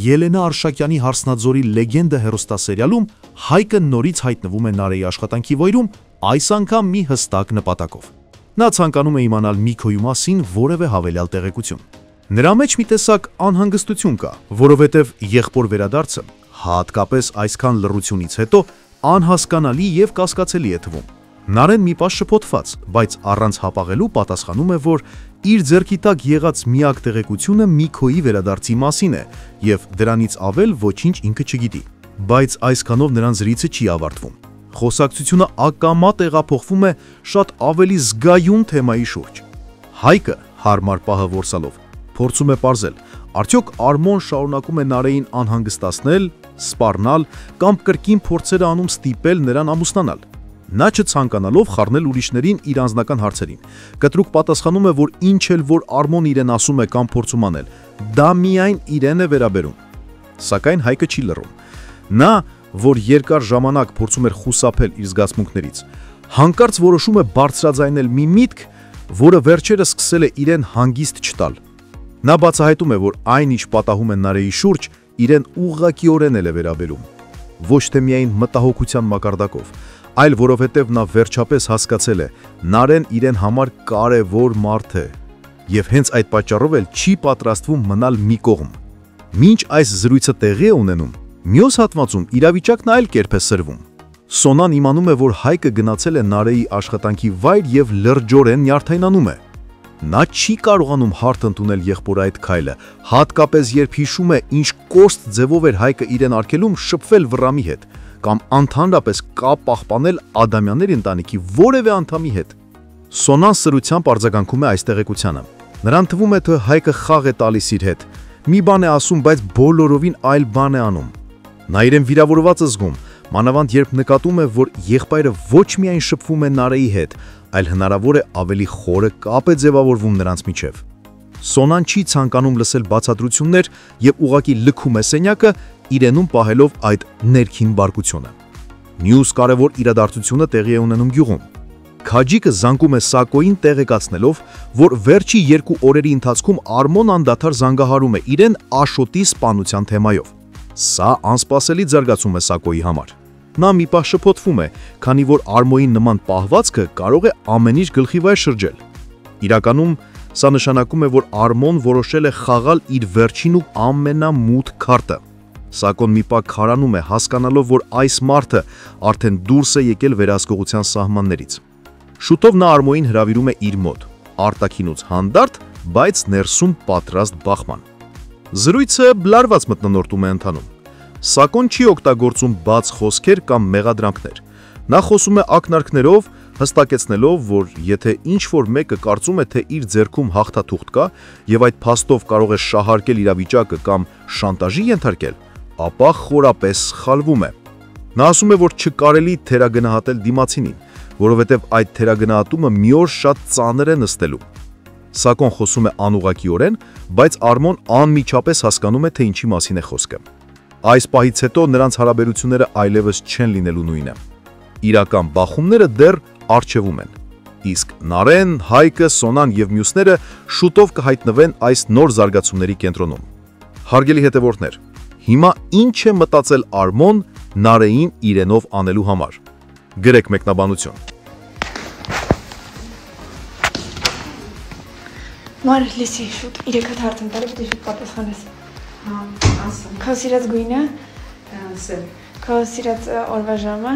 Ելենա Արշակյանի Հարսնաձորի լեգենդը հեռուստասերիալում Հայկը նորից հայտնվում է Նարեի աշխատանքի վայրում, այս անգամ մի հստակ նպատակով։ Նա ցանկանում է իմանալ Միքոյի մասին որևէ հավելյալ տեղեկություն։ Նրա մեջ մի տեսակ անհանգստություն կա, որովհետև եղբոր վերադարձը, հատկապես այսքան լռությունից հետո, անհասկանալի եւ կասկածելի է թվում։ Նարեն մի պահ շփոթված, բայց առանց հապաղելու պատասխանում է, որ իր ձեռքի տակ եղած միակ տեղեկությունը Միքոյի վերադարձի մասին է եւ դրանից ավել ոչինչ ինքը չգիտի։ Բայց այսքանով նրան զրույցը չի ավարտվում։ Խոսակցությունը ակամա տեղափոխվում է շատ ավելի զգայուն թեմայի շուրջ։ Հայկը հարմար պահը որսալով փորձում է պարզել, արդյոք Արմոն շարունակում է Նարեին անհանգստացնել, սպառնալ կամ կրկին փորձեր անում ստիպել նրան ամուսնանալ։ Նա չցանկանալով խառնել ուրիշներին իր անձնական հարցերին, կտրուկ պատասխանում է, որ ինչ էլ որ Արմոն իրեն ասում է կամ փորձում անել, դա միայն իրեն է վերաբերում։ Սակայն Հայկը չի լռում։ Նա, որ երկար ժամանակ փորձում էր խուսափել իր զգացմունքներից, հանկարծ որոշում է բարձրաձայնել մի միտք, որը վերջերս սկսել է իրեն հանգիստ չտալ։ Նա բացահայտում է, որ այն ինչ պատահում է Նարեի շուրջ, իրեն ուղղակիորեն է վերաբերում։ Ոչ թե միայն մտահոգության մակարդակով, այլ որովհետև նա վերջապես հասկացել է, Նարեն իրեն համար կարևոր մարդ է, եւ հենց այդ պատճառով էլ չի պատրաստվում մնալ մի կողմ։ Մինչ այս զրույցը տեղի է ունենում, մյուս հատվածում իրավիճակն այլ կերպ է սրվում։ Սոնան իմանում է, որ Հայկը գնացել է Նարեի աշխատանքի վայր եւ լրջորեն նյարդայնանում է։ Նա չի կարողանում հարթ ընդունել եղբորը այդ քայլը, հատկապես երբ հիշում է, ինչ կորստ ձևով էր Հայկը իրեն արգելում շփվել Վռամի հետ, կամ ընդհանրապես կապ պահպանել Ադամյանների ընտանիքի որևէ անդամի հետ։ Սոնան սրությամբ արձագանքում է այս տեղեկությանը։ Նրան թվում է, թե Հայկը խաղ է տալիս իր հետ, մի բան է ասում, բայց բոլորովին այլ բան է անում։ Նա իրեն վիրավորված է զգում, մանավանդ երբ նկատում է, որ եղբայրը ոչ միայն շփվում է Նարեի հետ, այլ հնարավոր է ավելի խորը կապ է ձևավորվում նրանց միջև։ Սոնան չի ցանկանում լսել բացատրություններ եւ ուղղակի լքում է սենյակը, իրենում պահելով այդ ներքին բարկությունը։ Մյուս կարևոր իրադարձությունը տեղի է ունենում գյուղում։ Քաջիկը զանգում է Սակոյին տեղեկացնելով, որ վերջի 2 օրերի ընթացքում Արմոն անդադար զանգահարում է իրեն Աշոտի սպանության թեմայով։ Սա անսպասելի զարգացում է Սակոյի համար։ Նա մի պահ շփոթվում է, քանի որ Արմոյի նման պահվածքը կարող է ամեն ինչ գլխի վայր շրջել։ Իրականում սա նշանակում է, որ Արմոն որոշել է խաղալ իր վերջին ու ամենամութ քարտը։ Սակոն մի պահ քարանում է, հասկանալով, որ այս մարդը արդեն դուրս է եկել վերահսկողության սահմաններից։ Շուտով նա Արմոյին հրավիրում է իր մոտ, արտաքինուց հանդարտ, բայց ներսում պատրաստ բախման։ Զրույցը լարված մթնոլորտում է ընթանում։ Սակոն չի օգտագործում բաց խոսքեր կամ մեղադրանքներ։ Նա խոսում է ակնարկներով, հստակեցնելով, որ եթե ինչ-որ մեկը կարծում է, թե իր ձեռքում հաղթաթուղթ կա եւ այդ փաստով կարող է շահարկել իրավիճակը կամ շանտաժի ենթարկել, ապա խորապես սխալվում է։ Նա ասում է, որ չկարելի թերագնահատել դիմացինին, որովհետև այդ թերագնահատումը մի օր շատ ծանր է նստելու։ Սակոն խոսում է անուղղակիորեն, բայց Արմոն անմիջապես հասկանում է, թե ինչի մասին է խոսքը։ Այս պահից հետո նրանց հարաբերությունները այլևս չեն լինելու նույնը։ Իրական բախումները դեռ առջևում են։ Իսկ Նարեն, Հայկը, Սոնան եւ մյուսները շուտով կհայտնվեն այս նոր զարգացումների կենտրոնում։ Հարգելի հետևորդներ, հիմա ինչ է մտածել Արմոն Նարեին իրենով անելու համար։ Գրեք մեկնաբանություն։ Մար լսի շուտ 3 հատ հարց եմ տալի, պետք է շուտ պատասխանես։ Հա, ասա։ Քո սիրած գույնը? Սև։ Քո սիրած օրվա ժամը?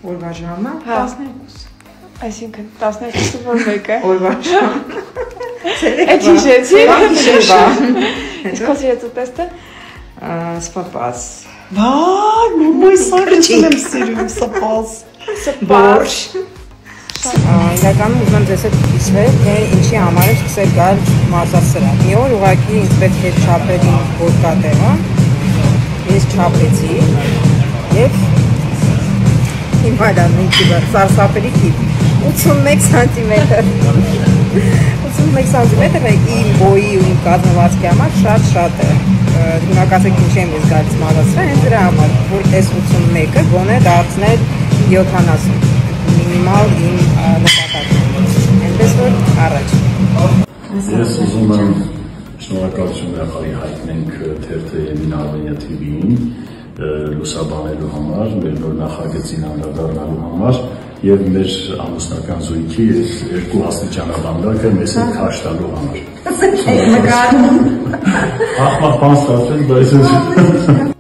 Օրվա ժամը 12։ Այսինքն 12-ը որ մեկը։ Օրվա ժամ։ Այդ հիշեցի։ Իսկ քո սիրած ուտեստը? Սպապաս։ Վայ, մոյ սարճին եմ սիրում, սպաս։ Բորշ։ Իրականում ուզում ձեզ հետ կիսվել, թե ինչի համար է սկսել գալ մարզասրահ։ Մի օր ուղղակի ինձ պետք է չափել իմ ոտկատեղը, ես չափեցի եւ հիմա դա ինքի սարսափելի քիփ 81 սանտիմետր 81 սանտիմետրը իմ բոյի ու իմ կազմվածքի համար շատ է։ Հիմա կասեք ինչի եմ ես գալիս մարզասրահ, հենց դրա համար, որ այս 81-ը գոնե դարձնել 70 մինիմալ իմ նպատակը։ Այնպես որ առաջ։ Ես ուզում եմ Շնորհակալություն հրապարի հայտնենք թերթը Եմին Արմենիա TV-ին լուսաբանելու համար, մեր նոր նախագծին անդրադառնալու համար եւ մեր ամուսնական զույգի երկու աստիճանաբանդակը մեզ հետ քաշ տալու համար։ Ահա, բան ստացել, բայց